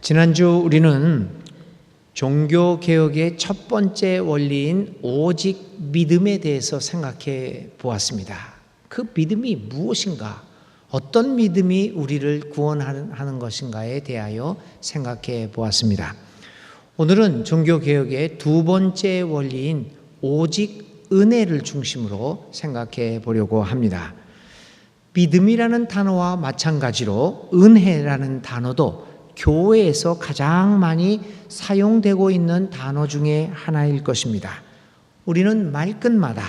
지난주 우리는 종교개혁의 첫 번째 원리인 오직 믿음에 대해서 생각해 보았습니다. 그 믿음이 무엇인가? 어떤 믿음이 우리를 구원하는 것인가에 대하여 생각해 보았습니다. 오늘은 종교개혁의 두 번째 원리인 오직 은혜를 중심으로 생각해 보려고 합니다. 믿음이라는 단어와 마찬가지로 은혜라는 단어도 교회에서 가장 많이 사용되고 있는 단어 중에 하나일 것입니다. 우리는 말끝마다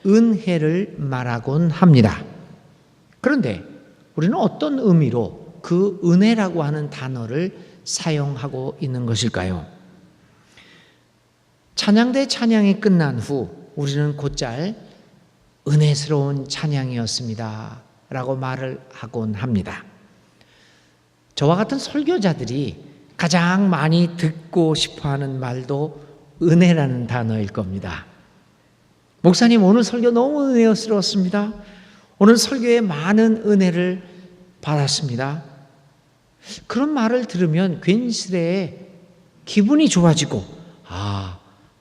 은혜를 말하곤 합니다. 그런데 우리는 어떤 의미로 그 은혜라고 하는 단어를 사용하고 있는 것일까요? 찬양대 찬양이 끝난 후 우리는 곧잘 은혜스러운 찬양이었습니다 라고 말을 하곤 합니다. 저와 같은 설교자들이 가장 많이 듣고 싶어하는 말도 은혜라는 단어일 겁니다. 목사님, 오늘 설교 너무 은혜스러웠습니다. 오늘 설교에 많은 은혜를 받았습니다. 그런 말을 들으면 괜스레 기분이 좋아지고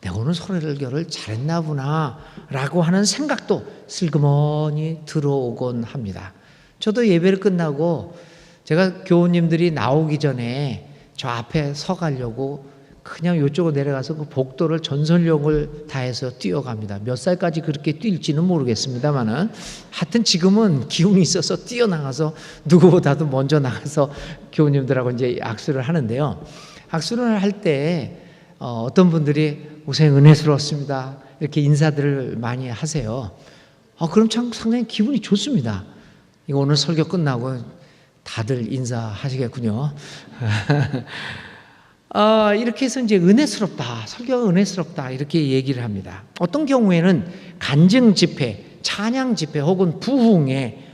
내가 오늘 설교를 잘했나 보나 라고 하는 생각도 슬그머니 들어오곤 합니다. 저도 예배를 끝나고 제가 교우님들이 나오기 전에 저 앞에 서가려고 그냥 이쪽으로 내려가서 그 복도를 전설력을 다해서 뛰어갑니다. 몇 살까지 그렇게 뛸지는 모르겠습니다만은 하여튼 지금은 기운이 있어서 뛰어나가서 누구보다도 먼저 나가서 교우님들하고 이제 악수를 하는데요. 악수를 할 때 어떤 분들이 목사님 은혜스러웠습니다 이렇게 인사들을 많이 하세요. 그럼 참 상당히 기분이 좋습니다. 이거 오늘 설교 끝나고 다들 인사하시겠군요. 이렇게 해서 이제 은혜스럽다, 설교가 은혜스럽다 이렇게 얘기를 합니다. 어떤 경우에는 간증 집회, 찬양 집회 혹은 부흥회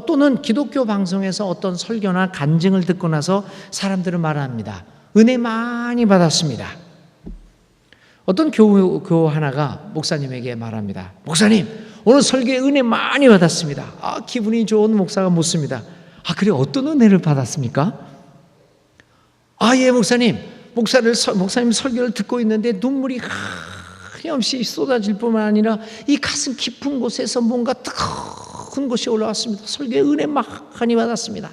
또는 기독교 방송에서 어떤 설교나 간증을 듣고 나서 사람들은 말합니다. 은혜 많이 받았습니다. 어떤 교우 하나가 목사님에게 말합니다. 목사님, 오늘 설교에 은혜 많이 받았습니다. 기분이 좋은 목사가 묻습니다. 그래, 어떤 은혜를 받았습니까? 예, 목사님 설교를 듣고 있는데 눈물이 한없이 쏟아질 뿐만 아니라 이 가슴 깊은 곳에서 뭔가 뜨거운 것이 올라왔습니다. 설교에 은혜 많이 받았습니다.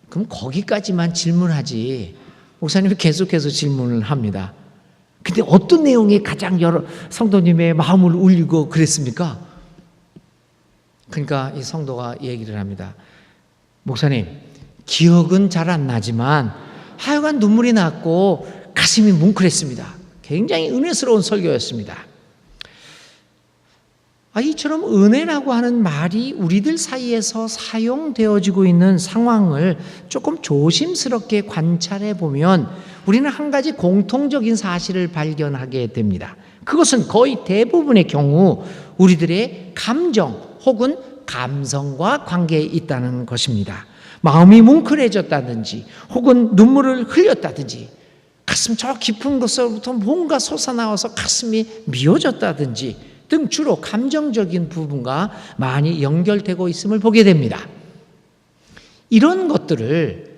그럼 거기까지만 질문하지 목사님이 계속해서 질문을 합니다. 근데 어떤 내용이 가장 여러 성도님의 마음을 울리고 그랬습니까? 그러니까 이 성도가 얘기를 합니다. 목사님, 기억은 잘 안 나지만 하여간 눈물이 났고 가슴이 뭉클했습니다. 굉장히 은혜스러운 설교였습니다. 이처럼 은혜라고 하는 말이 우리들 사이에서 사용되어지고 있는 상황을 조금 조심스럽게 관찰해 보면 우리는 한 가지 공통적인 사실을 발견하게 됩니다. 그것은 거의 대부분의 경우 우리들의 감정 혹은 감성과 관계에 있다는 것입니다. 마음이 뭉클해졌다든지 혹은 눈물을 흘렸다든지 가슴 저 깊은 곳으로부터 뭔가 솟아나와서 가슴이 미어졌다든지 등 주로 감정적인 부분과 많이 연결되고 있음을 보게 됩니다. 이런 것들을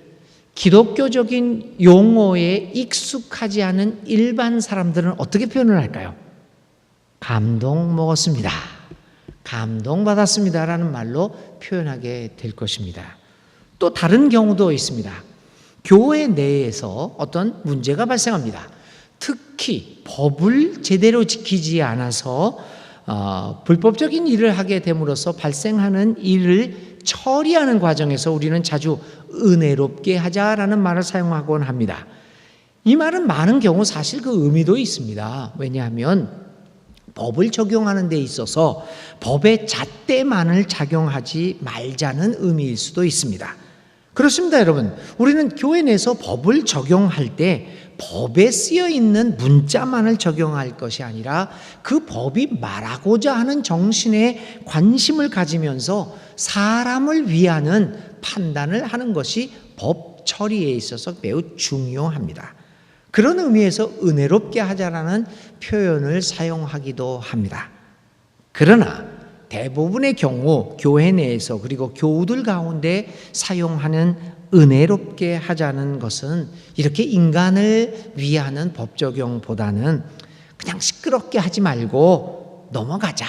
기독교적인 용어에 익숙하지 않은 일반 사람들은 어떻게 표현을 할까요? 감동 먹었습니다. 감동받았습니다 라는 말로 표현하게 될 것입니다. 또 다른 경우도 있습니다. 교회 내에서 어떤 문제가 발생합니다. 특히 법을 제대로 지키지 않아서 불법적인 일을 하게 됨으로써 발생하는 일을 처리하는 과정에서 우리는 자주 은혜롭게 하자라는 말을 사용하곤 합니다. 이 말은 많은 경우 사실 그 의미도 있습니다. 왜냐하면 법을 적용하는 데 있어서 법의 잣대만을 작용하지 말자는 의미일 수도 있습니다. 그렇습니다, 여러분. 우리는 교회 내에서 법을 적용할 때 법에 쓰여 있는 문자만을 적용할 것이 아니라 그 법이 말하고자 하는 정신에 관심을 가지면서 사람을 위하는 판단을 하는 것이 법 처리에 있어서 매우 중요합니다. 그런 의미에서 은혜롭게 하자라는 표현을 사용하기도 합니다. 그러나 대부분의 경우 교회 내에서 그리고 교우들 가운데 사용하는 은혜롭게 하자는 것은 이렇게 인간을 위하는 법 적용보다는 그냥 시끄럽게 하지 말고 넘어가자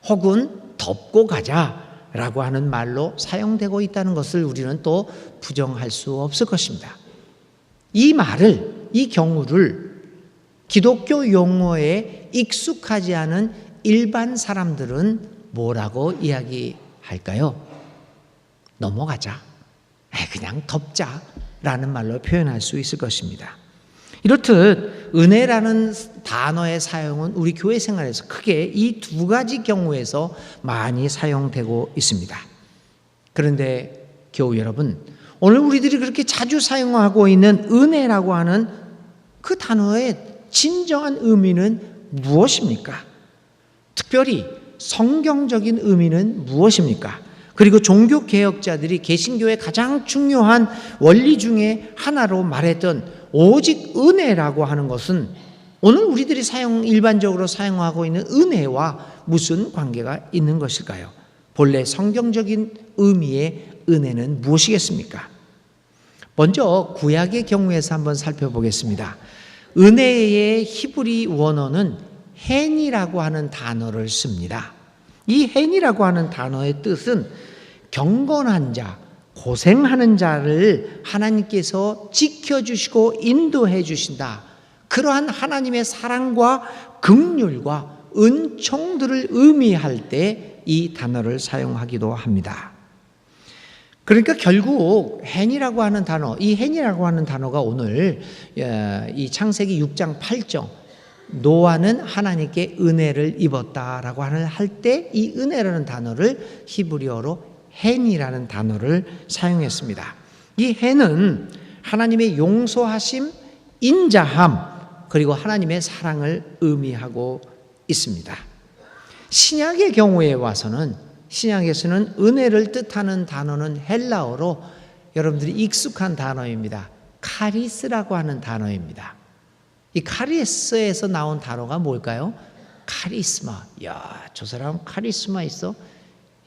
혹은 덮고 가자라고 하는 말로 사용되고 있다는 것을 우리는 또 부정할 수 없을 것입니다. 이 말을, 이 경우를 기독교 용어에 익숙하지 않은 일반 사람들은 뭐라고 이야기할까요? 넘어가자, 그냥 덮자라는 말로 표현할 수 있을 것입니다. 이렇듯 은혜라는 단어의 사용은 우리 교회 생활에서 크게 이 두 가지 경우에서 많이 사용되고 있습니다. 그런데 교우 여러분, 오늘 우리들이 그렇게 자주 사용하고 있는 은혜라고 하는 그 단어의 진정한 의미는 무엇입니까? 특별히 성경적인 의미는 무엇입니까? 그리고 종교개혁자들이 개신교의 가장 중요한 원리 중에 하나로 말했던 오직 은혜라고 하는 것은 오늘 우리들이 일반적으로 사용하고 있는 은혜와 무슨 관계가 있는 것일까요? 본래 성경적인 의미의 은혜는 무엇이겠습니까? 먼저 구약의 경우에서 한번 살펴보겠습니다. 은혜의 히브리 원어는 헨이라고 하는 단어를 씁니다. 이 헨이라고 하는 단어의 뜻은 경건한 자, 고생하는 자를 하나님께서 지켜주시고 인도해 주신다. 그러한 하나님의 사랑과 긍휼과 은총들을 의미할 때 이 단어를 사용하기도 합니다. 그러니까 결국 헨이라고 하는 단어, 이 헨이라고 하는 단어가 오늘 이 창세기 6장 8절 노아는 하나님께 은혜를 입었다라고 할 때 이 은혜라는 단어를 히브리어로 헨이라는 단어를 사용했습니다. 이 헨은 하나님의 용서하심, 인자함, 그리고 하나님의 사랑을 의미하고 있습니다. 신약의 경우에 와서는 신약에서는 은혜를 뜻하는 단어는 헬라어로 여러분들이 익숙한 단어입니다. 카리스라고 하는 단어입니다. 이 카리스에서 나온 단어가 뭘까요? 카리스마. 야, 저 사람 카리스마 있어?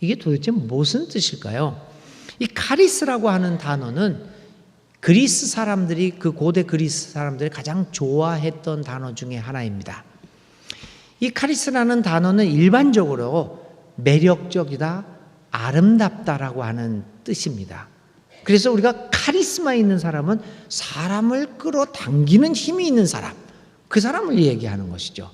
이게 도대체 무슨 뜻일까요? 이 카리스라고 하는 단어는 그리스 사람들이, 그 고대 그리스 사람들이 가장 좋아했던 단어 중에 하나입니다. 이 카리스라는 단어는 일반적으로 매력적이다, 아름답다라고 하는 뜻입니다. 그래서 우리가 카리스마 있는 사람은 사람을 끌어당기는 힘이 있는 사람, 그 사람을 얘기하는 것이죠.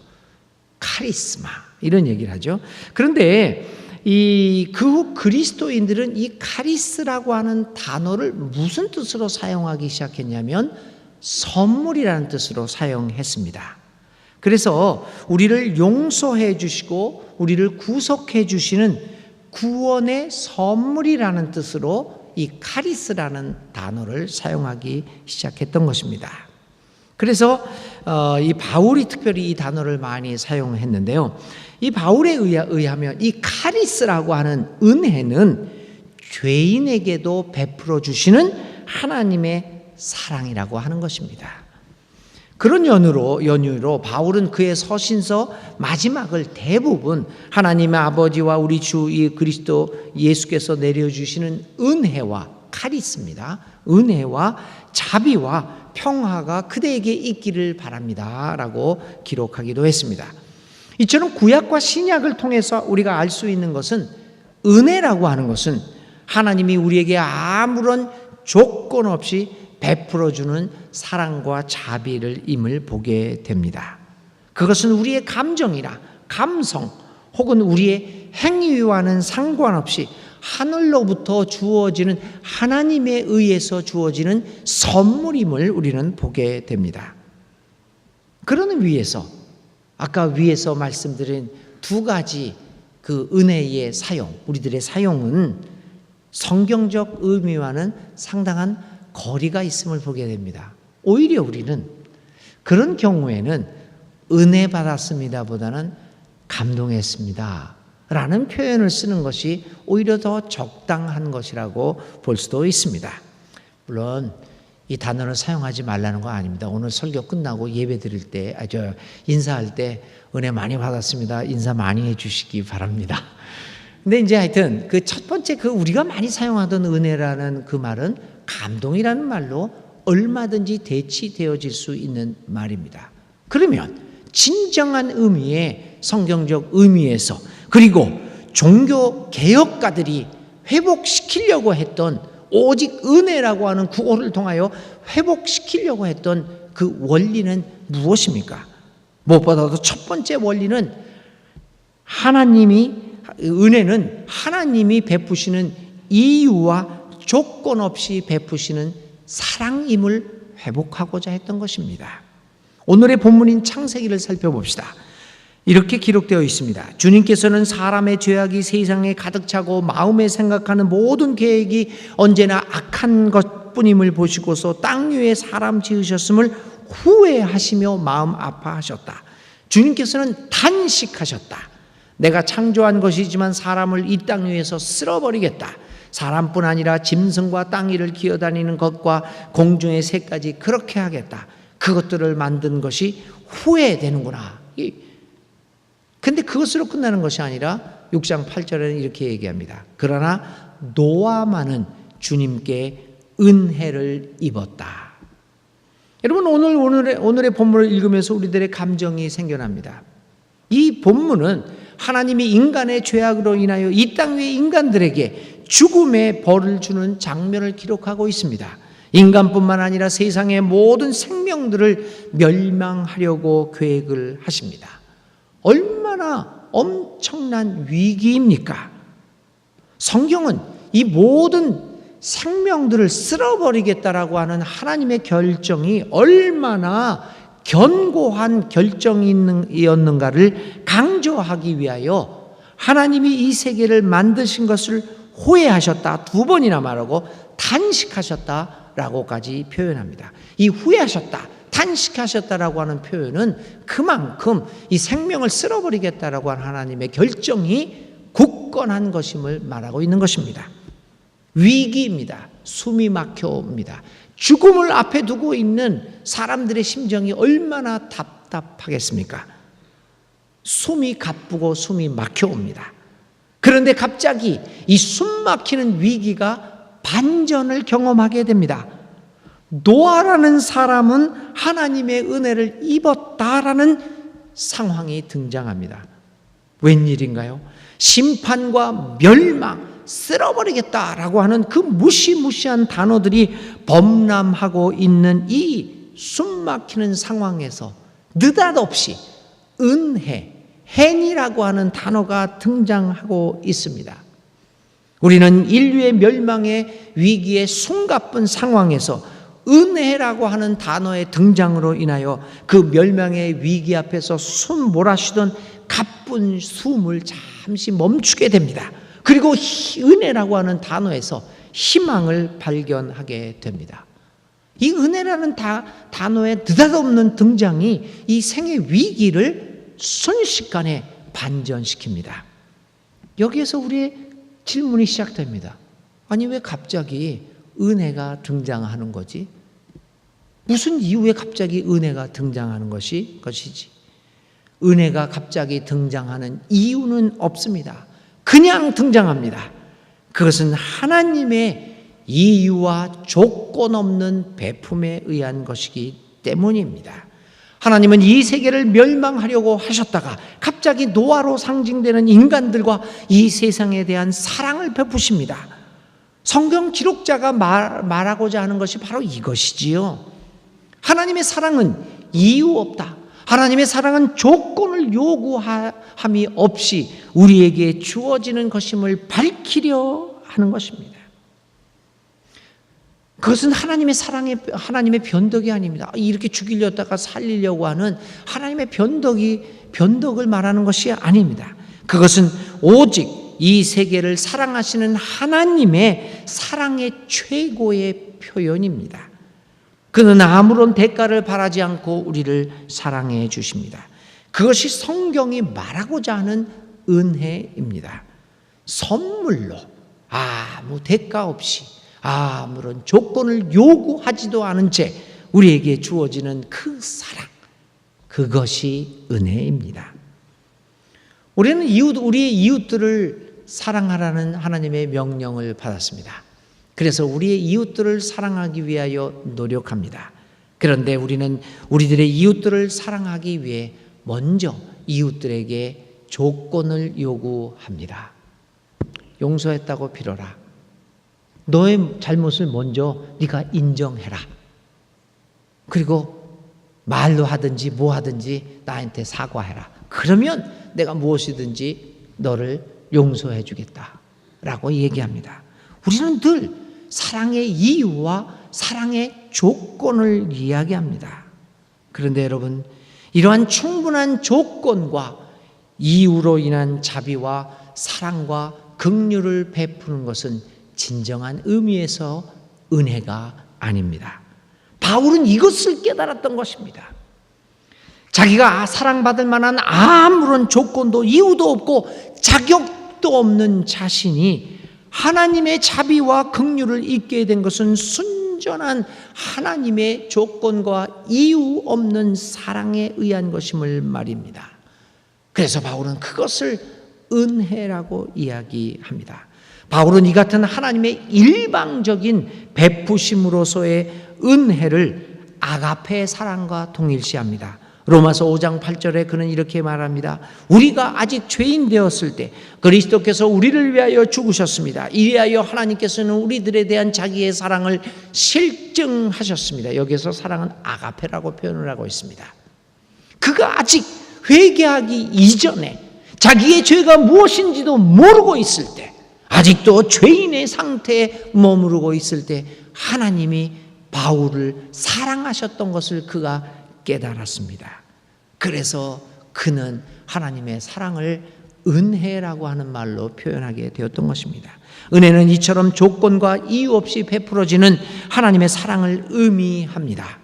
카리스마, 이런 얘기를 하죠. 그런데 그 후 그리스도인들은 이 카리스라고 하는 단어를 무슨 뜻으로 사용하기 시작했냐면 선물이라는 뜻으로 사용했습니다. 그래서 우리를 용서해 주시고 우리를 구속해 주시는 구원의 선물이라는 뜻으로 이 카리스라는 단어를 사용하기 시작했던 것입니다. 그래서 이 바울이 특별히 이 단어를 많이 사용했는데요. 이 바울에 의하면 이 카리스라고 하는 은혜는 죄인에게도 베풀어 주시는 하나님의 사랑이라고 하는 것입니다. 그런 연유로 바울은 그의 서신서 마지막을 대부분 하나님의 아버지와 우리 주 그리스도 예수께서 내려주시는 은혜와 카리스입니다. 은혜와 자비와 평화가 그대에게 있기를 바랍니다 라고 기록하기도 했습니다. 이처럼 구약과 신약을 통해서 우리가 알 수 있는 것은 은혜라고 하는 것은 하나님이 우리에게 아무런 조건 없이 베풀어주는 사랑과 자비를 임을 보게 됩니다. 그것은 우리의 감정이나 감성 혹은 우리의 행위와는 상관없이 하늘로부터 주어지는 하나님에 의해서 주어지는 선물임을 우리는 보게 됩니다. 그런 의미에서 아까 위에서 말씀드린 두 가지 그 은혜의 사용, 우리들의 사용은 성경적 의미와는 상당한 거리가 있음을 보게 됩니다. 오히려 우리는 그런 경우에는 은혜 받았습니다 보다는 감동했습니다 라는 표현을 쓰는 것이 오히려 더 적당한 것이라고 볼 수도 있습니다. 물론 이 단어를 사용하지 말라는 거 아닙니다. 오늘 설교 끝나고 예배 드릴 때, 인사할 때 은혜 많이 받았습니다. 인사 많이 해주시기 바랍니다. 근데 이제 하여튼 그 첫 번째 우리가 많이 사용하던 은혜라는 그 말은 감동이라는 말로 얼마든지 대치되어질 수 있는 말입니다. 그러면 진정한 의미의 성경적 의미에서, 그리고 종교 개혁가들이 회복시키려고 했던, 오직 은혜라고 하는 구호를 통하여 회복시키려고 했던 그 원리는 무엇입니까? 무엇보다도 첫 번째 원리는 은혜는 하나님이 베푸시는 이유와 조건 없이 베푸시는 사랑임을 회복하고자 했던 것입니다. 오늘의 본문인 창세기를 살펴봅시다. 이렇게 기록되어 있습니다. 주님께서는 사람의 죄악이 세상에 가득 차고 마음에 생각하는 모든 계획이 언제나 악한 것뿐임을 보시고서 땅 위에 사람 지으셨음을 후회하시며 마음 아파하셨다. 주님께서는 단식하셨다. 내가 창조한 것이지만 사람을 이 땅 위에서 쓸어버리겠다. 사람뿐 아니라 짐승과 땅 위를 기어다니는 것과 공중의 새까지 그렇게 하겠다. 그것들을 만든 것이 후회되는구나. 근데 그것으로 끝나는 것이 아니라 6장 8절에는 이렇게 얘기합니다. 그러나 노아만은 주님께 은혜를 입었다. 여러분, 오늘의 본문을 읽으면서 우리들의 감정이 생겨납니다. 이 본문은 하나님이 인간의 죄악으로 인하여 이 땅 위의 인간들에게 죽음의 벌을 주는 장면을 기록하고 있습니다. 인간뿐만 아니라 세상의 모든 생명들을 멸망하려고 계획을 하십니다. 얼마나 엄청난 위기입니까? 성경은 이 모든 생명들을 쓸어버리겠다라고 하는 하나님의 결정이 얼마나 견고한 결정이었는가를 강조하기 위하여 하나님이 이 세계를 만드신 것을 후회하셨다, 2번이나 말하고 단식하셨다라고까지 표현합니다. 이 후회하셨다, 단식하셨다라고 하는 표현은 그만큼 이 생명을 쓸어버리겠다라고 하는 하나님의 결정이 굳건한 것임을 말하고 있는 것입니다. 위기입니다. 숨이 막혀옵니다. 죽음을 앞에 두고 있는 사람들의 심정이 얼마나 답답하겠습니까? 숨이 가쁘고 숨이 막혀옵니다. 그런데 갑자기 이 숨 막히는 위기가 반전을 경험하게 됩니다. 노아라는 사람은 하나님의 은혜를 입었다라는 상황이 등장합니다. 웬일인가요? 심판과 멸망, 쓸어버리겠다라고 하는 그 무시무시한 단어들이 범람하고 있는 이 숨막히는 상황에서 느닷없이 은혜, 헨이라고 하는 단어가 등장하고 있습니다. 우리는 인류의 멸망의 위기의 숨가쁜 상황에서 은혜라고 하는 단어의 등장으로 인하여 그 멸망의 위기 앞에서 숨 몰아쉬던 가쁜 숨을 잠시 멈추게 됩니다. 그리고 은혜라고 하는 단어에서 희망을 발견하게 됩니다. 이 은혜라는 단어의 느닷없는 등장이 이 생의 위기를 순식간에 반전시킵니다. 여기에서 우리의 질문이 시작됩니다. 아니, 왜 갑자기 은혜가 등장하는 거지? 무슨 이유에 갑자기 은혜가 등장하는 것이지? 은혜가 갑자기 등장하는 이유는 없습니다. 그냥 등장합니다. 그것은 하나님의 이유와 조건 없는 베품에 의한 것이기 때문입니다. 하나님은 이 세계를 멸망하려고 하셨다가 갑자기 노아로 상징되는 인간들과 이 세상에 대한 사랑을 베푸십니다. 성경 기록자가 말하고자 하는 것이 바로 이것이지요. 하나님의 사랑은 이유 없다. 하나님의 사랑은 조건을 요구함이 없이 우리에게 주어지는 것임을 밝히려 하는 것입니다. 그것은 하나님의 변덕이 아닙니다. 이렇게 죽이려다가 살리려고 하는 하나님의 변덕을 말하는 것이 아닙니다. 그것은 오직 이 세계를 사랑하시는 하나님의 사랑의 최고의 표현입니다. 그는 아무런 대가를 바라지 않고 우리를 사랑해 주십니다. 그것이 성경이 말하고자 하는 은혜입니다. 선물로 아무 대가 없이 아무런 조건을 요구하지도 않은 채 우리에게 주어지는 그 사랑, 그것이 은혜입니다. 우리는 우리의 이웃들을 사랑하라는 하나님의 명령을 받았습니다. 그래서 우리의 이웃들을 사랑하기 위하여 노력합니다. 그런데 우리는 우리들의 이웃들을 사랑하기 위해 먼저 이웃들에게 조건을 요구합니다. 용서했다고 빌어라. 너의 잘못을 먼저 네가 인정해라. 그리고 말로 하든지 뭐 하든지 나한테 사과해라. 그러면 내가 무엇이든지 너를 용서해 주겠다 라고 얘기합니다. 우리는 늘 사랑의 이유와 사랑의 조건을 이야기합니다. 그런데 여러분, 이러한 충분한 조건과 이유로 인한 자비와 사랑과 긍휼을 베푸는 것은 진정한 의미에서 은혜가 아닙니다. 바울은 이것을 깨달았던 것입니다. 자기가 사랑받을 만한 아무런 조건도 이유도 없고 자격도 없는 자신이 하나님의 자비와 긍휼을 잊게 된 것은 순전한 하나님의 조건과 이유 없는 사랑에 의한 것임을 말입니다. 그래서 바울은 그것을 은혜라고 이야기합니다. 바울은 이 같은 하나님의 일방적인 베푸심으로서의 은혜를 아가페 사랑과 동일시합니다. 로마서 5장 8절에 그는 이렇게 말합니다. 우리가 아직 죄인 되었을 때 그리스도께서 우리를 위하여 죽으셨습니다. 이리하여 하나님께서는 우리들에 대한 자기의 사랑을 실증하셨습니다. 여기서 사랑은 아가페라고 표현을 하고 있습니다. 그가 아직 회개하기 이전에 자기의 죄가 무엇인지도 모르고 있을 때, 아직도 죄인의 상태에 머무르고 있을 때 하나님이 바울을 사랑하셨던 것을 그가 깨달았습니다. 그래서 그는 하나님의 사랑을 은혜라고 하는 말로 표현하게 되었던 것입니다. 은혜는 이처럼 조건과 이유 없이 베풀어지는 하나님의 사랑을 의미합니다.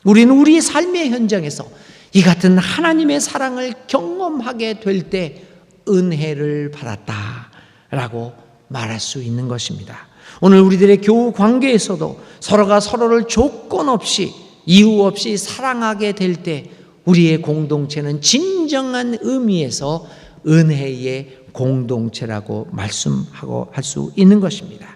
우리는 우리 삶의 현장에서 이 같은 하나님의 사랑을 경험하게 될 때 은혜를 받았다라고 말할 수 있는 것입니다. 오늘 우리들의 교우 관계에서도 서로가 서로를 조건 없이 이유 없이 사랑하게 될 때 우리의 공동체는 진정한 의미에서 은혜의 공동체라고 말씀하고 할 수 있는 것입니다.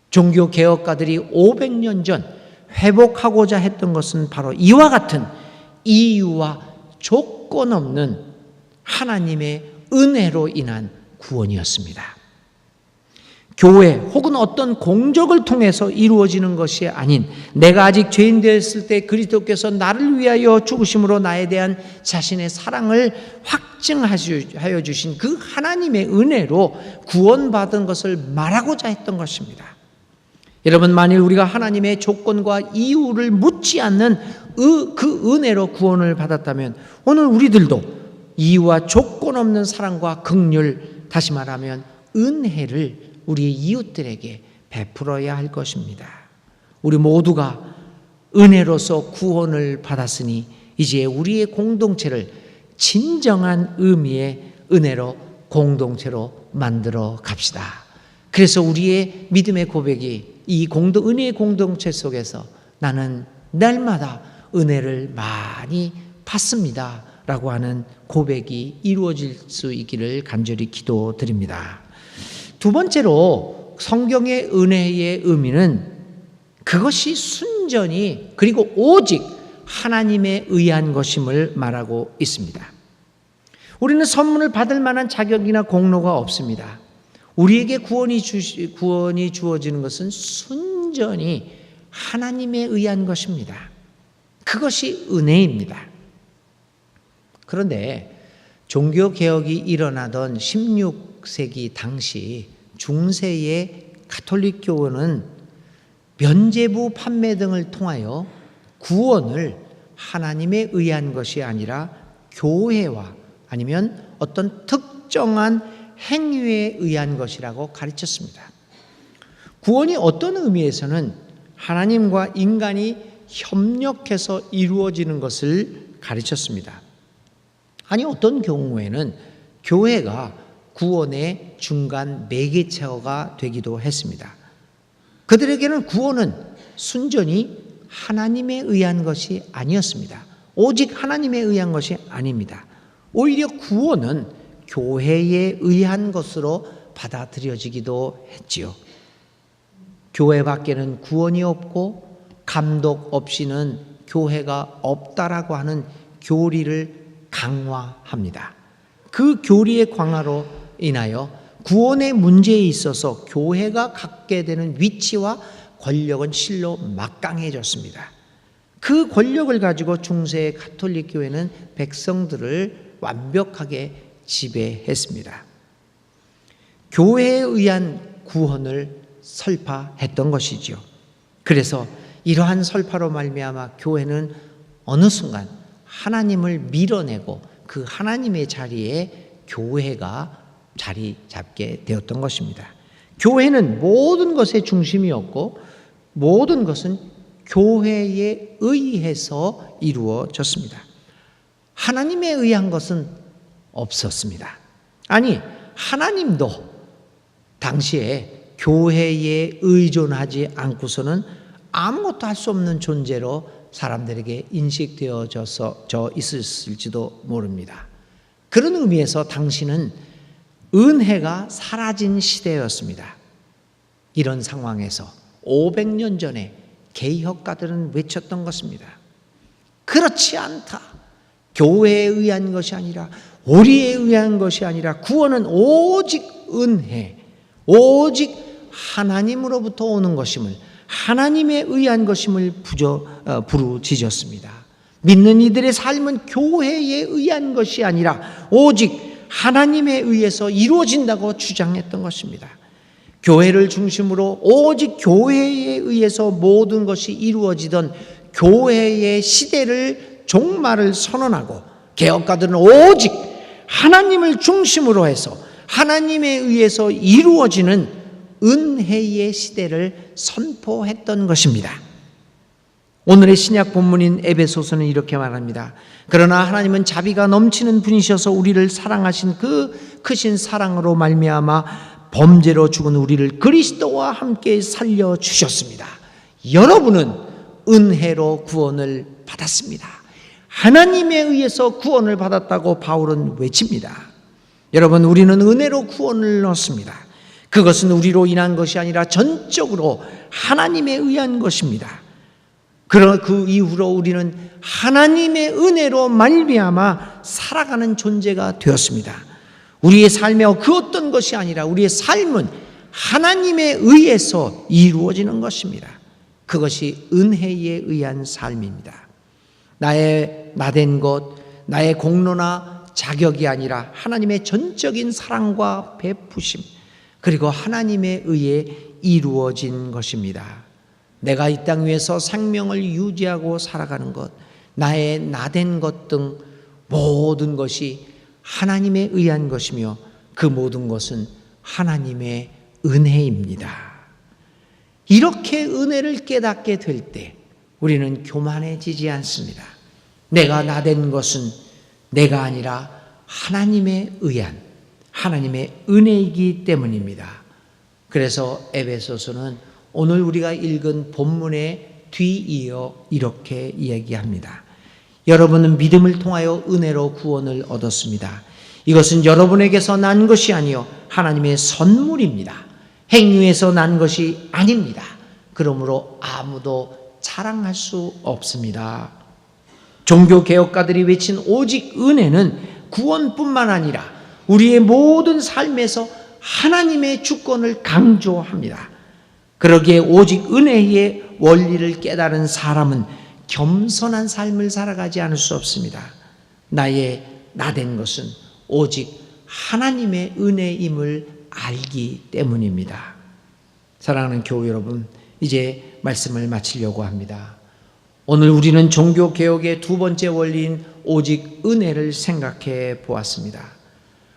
종교 개혁가들이 500년 전 회복하고자 했던 것은 바로 이와 같은 이유와 조건 없는 하나님의 은혜로 인한 구원이었습니다. 교회 혹은 어떤 공적을 통해서 이루어지는 것이 아닌 내가 아직 죄인 되었을 때 그리스도께서 나를 위하여 죽으심으로 나에 대한 자신의 사랑을 확증하여 주신 그 하나님의 은혜로 구원받은 것을 말하고자 했던 것입니다. 여러분, 만일 우리가 하나님의 조건과 이유를 묻지 않는 그 은혜로 구원을 받았다면 오늘 우리들도 이유와 조건 없는 사랑과 긍휼, 다시 말하면 은혜를 우리 이웃들에게 베풀어야 할 것입니다. 우리 모두가 은혜로서 구원을 받았으니 이제 우리의 공동체를 진정한 의미의 은혜로 공동체로 만들어 갑시다. 그래서 우리의 믿음의 고백이 이 은혜의 공동체 속에서 나는 날마다 은혜를 많이 받습니다 라고 하는 고백이 이루어질 수 있기를 간절히 기도드립니다. 두 번째로 성경의 은혜의 의미는 그것이 순전히 그리고 오직 하나님에 의한 것임을 말하고 있습니다. 우리는 선물을 받을 만한 자격이나 공로가 없습니다. 우리에게 구원이 주어지는 것은 순전히 하나님에 의한 것입니다. 그것이 은혜입니다. 그런데 종교개혁이 일어나던 16세기 당시 중세의 가톨릭 교회는 면죄부 판매 등을 통하여 구원을 하나님에 의한 것이 아니라 교회와 아니면 어떤 특정한 행위에 의한 것이라고 가르쳤습니다. 구원이 어떤 의미에서는 하나님과 인간이 협력해서 이루어지는 것을 가르쳤습니다. 아니, 어떤 경우에는 교회가 구원의 중간 매개체가 되기도 했습니다. 그들에게는 구원은 순전히 하나님에 의한 것이 아니었습니다. 오직 하나님에 의한 것이 아닙니다. 오히려 구원은 교회에 의한 것으로 받아들여지기도 했지요. 교회 밖에는 구원이 없고 감독 없이는 교회가 없다라고 하는 교리를 강화합니다. 그 교리의 강화로 인하여 구원의 문제에 있어서 교회가 갖게 되는 위치와 권력은 실로 막강해졌습니다. 그 권력을 가지고 중세 가톨릭 교회는 백성들을 완벽하게 지배했습니다. 교회에 의한 구원을 설파했던 것이죠. 그래서 이러한 설파로 말미암아 교회는 어느 순간 하나님을 밀어내고 그 하나님의 자리에 교회가 자리 잡게 되었던 것입니다. 교회는 모든 것의 중심이었고 모든 것은 교회에 의해서 이루어졌습니다. 하나님에 의한 것은 없었습니다. 아니, 하나님도 당시에 교회에 의존하지 않고서는 아무것도 할 수 없는 존재로 사람들에게 인식되어져 있었을지도 모릅니다. 그런 의미에서 당시는 은혜가 사라진 시대였습니다. 이런 상황에서 500년 전에 개혁가들은 외쳤던 것입니다. 그렇지 않다. 교회에 의한 것이 아니라 우리에 의한 것이 아니라 구원은 오직 은혜, 오직 하나님으로부터 오는 것임을, 하나님에 의한 것임을 부르짖었습니다. 믿는 이들의 삶은 교회에 의한 것이 아니라 오직 하나님에 의해서 이루어진다고 주장했던 것입니다. 교회를 중심으로 오직 교회에 의해서 모든 것이 이루어지던 교회의 시대를 종말을 선언하고 개혁가들은 오직 하나님을 중심으로 해서 하나님에 의해서 이루어지는 은혜의 시대를 선포했던 것입니다. 오늘의 신약 본문인 에베소서는 이렇게 말합니다. 그러나 하나님은 자비가 넘치는 분이셔서 우리를 사랑하신 그 크신 사랑으로 말미암아 범죄로 죽은 우리를 그리스도와 함께 살려주셨습니다. 여러분은 은혜로 구원을 받았습니다. 하나님에 의해서 구원을 받았다고 바울은 외칩니다. 여러분, 우리는 은혜로 구원을 얻습니다. 그것은 우리로 인한 것이 아니라 전적으로 하나님에 의한 것입니다. 그 이후로 우리는 하나님의 은혜로 말미암아 살아가는 존재가 되었습니다. 우리의 삶의 그 어떤 것이 아니라 우리의 삶은 하나님에 의해서 이루어지는 것입니다. 그것이 은혜에 의한 삶입니다. 나의 나된 것, 나의 공로나 자격이 아니라 하나님의 전적인 사랑과 베푸심, 그리고 하나님에 의해 이루어진 것입니다. 내가 이 땅 위에서 생명을 유지하고 살아가는 것, 나의 나된 것 등 모든 것이 하나님에 의한 것이며 그 모든 것은 하나님의 은혜입니다. 이렇게 은혜를 깨닫게 될 때 우리는 교만해지지 않습니다. 내가 나된 것은 내가 아니라 하나님에 의한 하나님의 은혜이기 때문입니다. 그래서 에베소서는 오늘 우리가 읽은 본문에 뒤이어 이렇게 이야기합니다. 여러분은 믿음을 통하여 은혜로 구원을 얻었습니다. 이것은 여러분에게서 난 것이 아니요 하나님의 선물입니다. 행위에서 난 것이 아닙니다. 그러므로 아무도 자랑할 수 없습니다. 종교개혁가들이 외친 오직 은혜는 구원뿐만 아니라 우리의 모든 삶에서 하나님의 주권을 강조합니다. 그러기에 오직 은혜의 원리를 깨달은 사람은 겸손한 삶을 살아가지 않을 수 없습니다. 나의 나된 것은 오직 하나님의 은혜임을 알기 때문입니다. 사랑하는 교우 여러분, 이제 말씀을 마치려고 합니다. 오늘 우리는 종교개혁의 두 번째 원리인 오직 은혜를 생각해 보았습니다.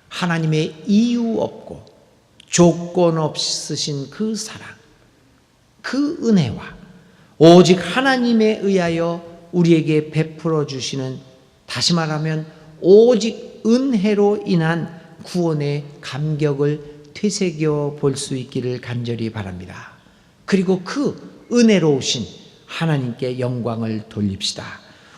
하나님의 이유 없고 조건 없으신 그 사랑, 그 은혜와 오직 하나님에 의하여 우리에게 베풀어 주시는, 다시 말하면 오직 은혜로 인한 구원의 감격을 되새겨 볼 수 있기를 간절히 바랍니다. 그리고 그 은혜로우신 하나님께 영광을 돌립시다.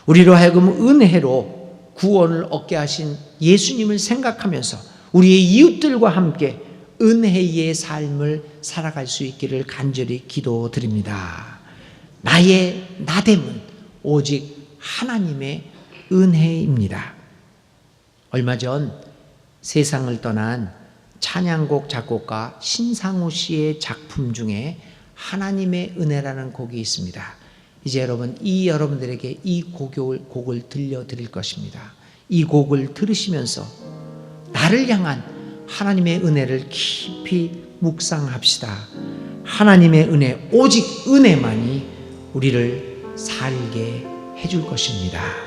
우리로 하여금 은혜로 구원을 얻게 하신 예수님을 생각하면서 우리의 이웃들과 함께 은혜의 삶을 살아갈 수 있기를 간절히 기도드립니다. 나의 나됨은 오직 하나님의 은혜입니다. 얼마 전 세상을 떠난 찬양곡 작곡가 신상우 씨의 작품 중에 하나님의 은혜라는 곡이 있습니다. 이제 여러분들에게 이 곡을 들려드릴 것입니다. 이 곡을 들으시면서 나를 향한 하나님의 은혜를 깊이 묵상합시다. 하나님의 은혜, 오직 은혜만이 우리를 살게 해줄 것입니다.